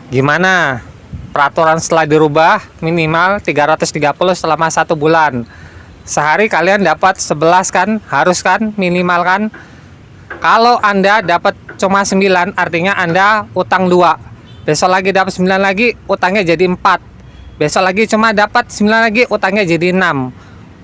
Gimana? Peraturan setelah dirubah minimal 330 selama 1 bulan. Sehari kalian dapat 11 kan? Harus kan? Minimal kan? Kalau Anda dapat cuma 9, artinya Anda utang 2. Besok lagi dapat 9 lagi, utangnya jadi 4. Besok lagi cuma dapat 9 lagi, utangnya jadi 6.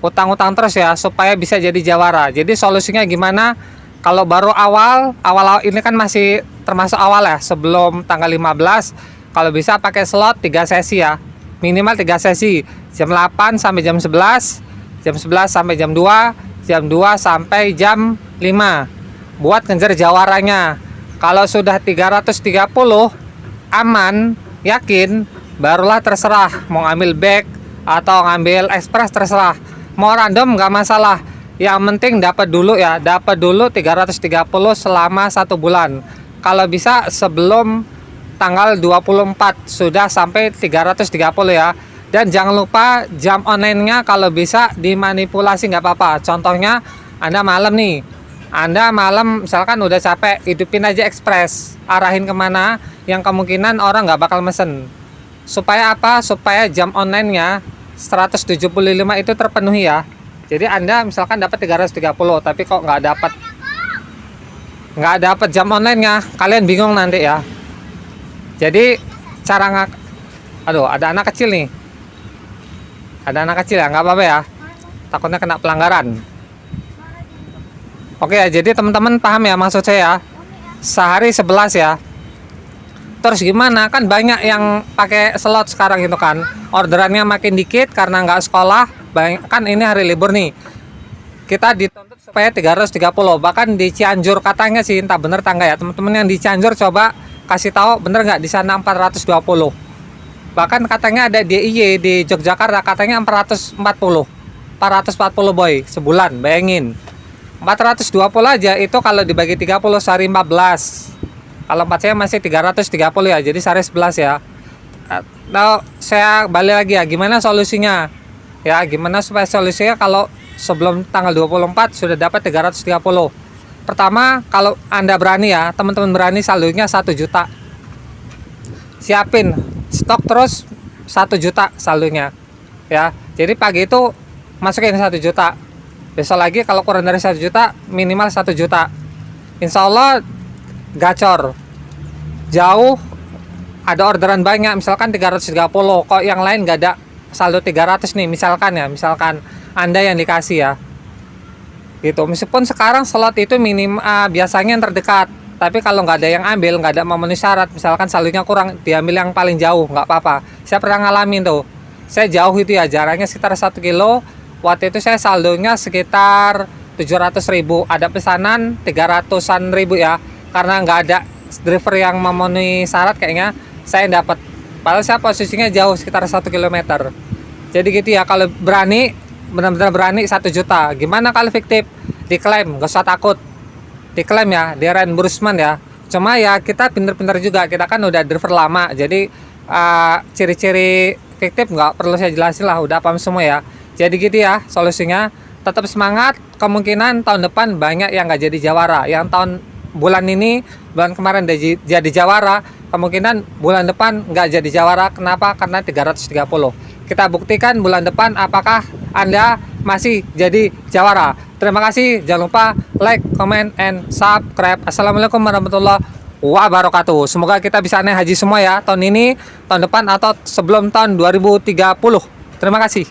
Utang-utang terus ya, supaya bisa jadi jawara. Jadi solusinya gimana? Kalau baru awal ini kan masih termasuk awal ya, sebelum tanggal 15. Kalau bisa pakai slot 3 sesi ya. Minimal 3 sesi. Jam 8 sampai jam 11, jam 11 sampai jam 2, jam 2 sampai jam 5. Buat ngejar jawaranya. Kalau sudah 330 aman, yakin, barulah terserah mau ngambil back atau ngambil express, terserah. Mau random nggak masalah. Yang penting dapat dulu ya, dapat dulu 330 selama 1 bulan. Kalau bisa sebelum tanggal 24 sudah sampai 330 ya. Dan jangan lupa jam online-nya kalau bisa dimanipulasi, nggak apa-apa. Contohnya Anda malam nih, Anda malam misalkan udah capek, hidupin aja express, arahin kemana yang kemungkinan orang nggak bakal mesen. Supaya apa? Supaya jam online-nya 175 itu terpenuhi ya. Jadi Anda misalkan dapat 330, tapi kok nggak dapat jam online-nya, kalian bingung nanti ya. Jadi cara aduh, ada anak kecil nih. Ada anak kecil ya, nggak apa-apa ya. Takutnya kena pelanggaran. Oke ya, jadi teman-teman paham ya maksud saya. Sehari 11 ya. Terus gimana? Kan banyak yang pakai slot sekarang gitu kan. Orderannya makin dikit karena nggak sekolah. Kan ini hari libur nih. Kita dituntut supaya 330. Bahkan di Cianjur katanya sih, entah bener tangga ya. Teman-teman yang di Cianjur coba kasih tahu bener nggak di sana 420. Bahkan katanya ada DIY di Yogyakarta katanya 440 boy sebulan, bayangin. 420 aja itu kalau dibagi 30 sehari 14. Kalau 4 saya masih 330 ya, jadi sehari 11 ya. Nah, saya balik lagi ya, gimana solusinya? Ya, gimana supaya solusinya kalau sebelum tanggal 24 sudah dapat 330. Pertama, kalau Anda berani ya, teman-teman berani saldonya 1 juta. Siapin stok terus 1 juta saldonya. Ya. Jadi pagi itu masukin 1 juta. Besok lagi kalau kurang dari 1 juta, minimal 1 juta. Insya Allah gacor. Jauh, ada orderan banyak, misalkan 330. Kok yang lain nggak ada saldo 300 nih, misalkan Anda yang dikasih ya. Gitu. Meskipun sekarang slot itu biasanya yang terdekat, tapi kalau nggak ada yang ambil, nggak ada memenuhi syarat, misalkan saldonya kurang, diambil yang paling jauh, nggak apa-apa. Saya pernah ngalamin tuh, saya jauh itu ya, jaraknya sekitar 1 kilo. Waktu itu saya saldonya sekitar 700.000, ada pesanan 300-an ribu ya, karena nggak ada driver yang memenuhi syarat kayaknya saya dapat. Padahal saya posisinya jauh sekitar 1 kilometer. Jadi gitu ya, kalau berani, benar-benar berani 1 juta. Gimana kalau fiktif? Diklaim, gak usah takut. Diklaim ya, di reimbursement ya. Cuma ya kita pinter-pinter juga, kita kan udah driver lama. Jadi ciri-ciri fiktif nggak perlu saya jelasin lah, udah paham semua ya. Jadi gitu ya solusinya. Tetap semangat, kemungkinan tahun depan banyak yang nggak jadi jawara. Yang bulan kemarin udah jadi jawara, kemungkinan bulan depan nggak jadi jawara. Kenapa? Karena 330. Kita buktikan bulan depan apakah Anda masih jadi jawara. Terima kasih, jangan lupa like, comment, and subscribe. Assalamualaikum warahmatullahi wabarakatuh. Semoga kita bisa naik haji semua ya, tahun ini, tahun depan, atau sebelum tahun 2030. Terima kasih.